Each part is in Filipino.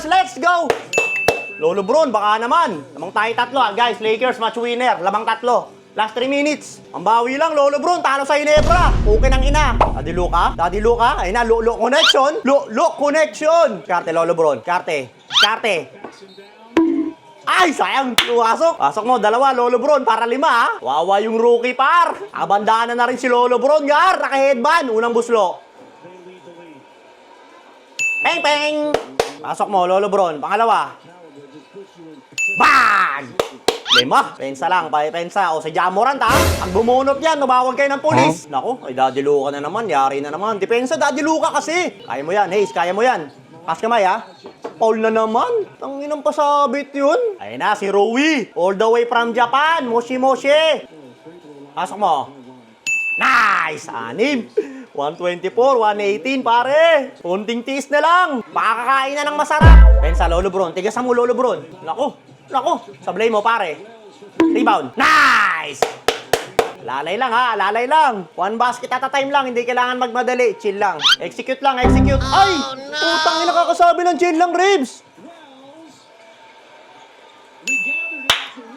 let's go! Lolo Bron, baka naman. Lamang tayo tatlo guys. Lakers match winner. Lamang tatlo. Last 3 minutes. Ang bawi lang, Lolo Bron. Talo sa Inebra. Okay ng ina. Daddy Luca. Daddy Luca. Ayun na, look connection. Look connection. Karte, Lolo Bron. Karte. Ay, sayang. Pasok. Pasok mo, dalawa, Lolo Bron. Para 5, ha. Wawa yung rookie, par. Abandaan na rin si Lolo Bron, gar. Naka-headband. Unang buslo. Peng. Pasok mo, Lolo Bron. Pangalawa. Bang! 5. Pensa lang, pensa. O sa Jamorant, ha? Ang bumunot yan, tumawag kayo ng pulis. Naku, ay Daddy Luca na naman. Yari na naman. Depensa, Daddy Luca kasi. Kaya mo yan, Hayes. Kaya mo yan. Pas kamay, ha? Paul na naman. Tanginang pasabit yun. Ayun na, si Rowie. All the way from Japan. Moshi. Pasok mo. Nice! 6. 124, 118, pare. Kunting tiis na lang. Makakakain na ng masarap. Pensa, Lolo Bron. Tigasan mo, Lolo Bron. Naku. Sablay mo, pare. Rebound. Nice! Lalay lang, ha. Lalay lang. 1 basket at a time lang. Hindi kailangan magmadali. Chill lang. Execute lang. Ay! Putang ina, nakakasabi ng chill lang, Ribs.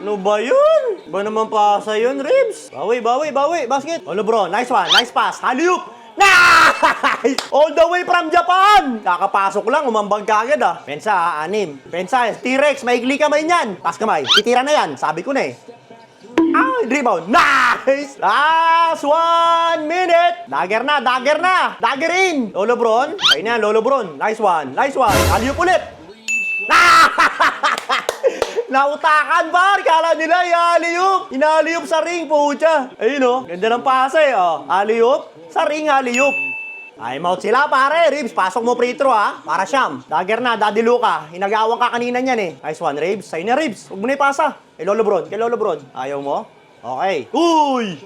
Ano ba yun? Ba naman pasa yun, Ribs? Bawi. Basket. Lolo Bron. Nice one. Nice pass. Alley-oop. Nice! All the way from Japan! Kakapasok lang, umambag ka agad, ha. Pensa, 6. Pensa, T-Rex, maigli kamay niyan. Pas kamay. Titira na yan. Sabi ko na eh. Rebound. Nice! Last 1 minute. Dagger na. Dagger in. Lolo Bron. Ayun na, Lolo Bron. Nice one. Alley-oop ulit. Nautakan, bar. Kala nila, i-alley-oop. Ina-alley-oop sa ring, pucha. Ayun, oh. Ganda ng pasa, eh, oh. Alley-oop. Sa ring, alley-oop. Time out sila, pare. Ribs, pasok mo free throw, ha. Para siyam. Dagger na, Daddy Luca. Hinagawang ka kanina niyan, eh. Nice one, Ribs. Sa'yo na, Ribs. Huwag mo na ipasa. Kay Lolo Bron. Ayaw mo? Okay. Uy!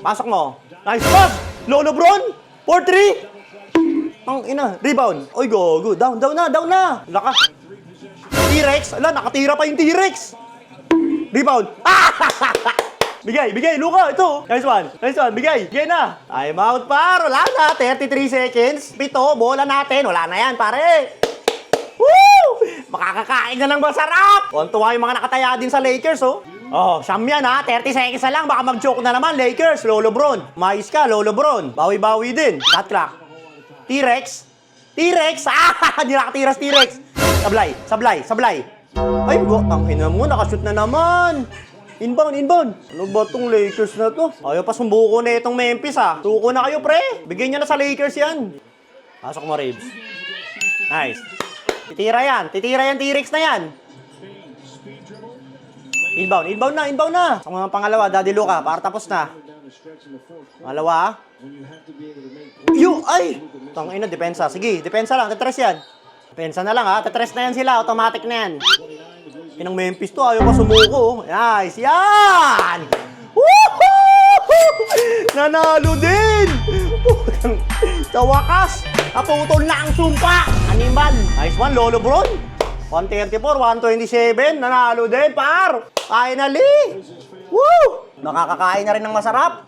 Pasok mo. Nice pass! Lolo Bron! 4-3! Ang ina. Rebound. Oy, go. Down na. Laka. T-Rex. Ala, nakatira pa yung T-Rex. Rebound. Bigay, Luca, ito. Nice one. Bigay na. Time out, par. Wala na. 33 seconds. 7, bola natin. Wala na yan, pare. Woo! Makakakain na ng masarap. Tuwa yung mga nakataya din sa Lakers, oh. Oh, siyam yan, ha. 30 seconds na lang. Baka mag-joke na naman, Lakers. Lolo Bron. Mais ka, Lolo Bron. Bawi-bawi din. Shot clock. T-Rex. Hindi nakatiras, T-Rex. Sablay. Ay, tangina mo. Nakashoot na naman. Inbound. Ano ba tong Lakers na to? Ayaw pa sumbuko na itong Memphis, ha. Tuko na kayo, pre. Bigyan nyo na sa Lakers yan. Pasok mo, Ribs. Nice. Titira yan, T-Rex na yan. Inbound na. Sa mga pangalawa, Daddy Luca, para tapos na. Pangalawa. Ay! Tangina, depensa. Sige, depensa lang, tetres yan. Depensa na lang, ha. Tetres na yan sila, automatic na yan. Inang Memphis to, ayaw pa sumuko. Nice, yan! Woohoo! Nanalo din! Sa wakas, naputol na ang sumpa. Animal. Nice one, Lolo Bron. 134, 127. Nanalo din, par. Finally. Woo! Nakakakain na rin ng masarap.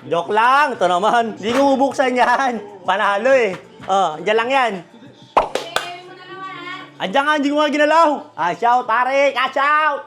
Joke lang. Ito naman. Hindi ko bubuksan yan. Panalo eh. Andiyan lang yan. Andiyan nga, hindi ko nga ginalaw. Shout, pare. Catch out.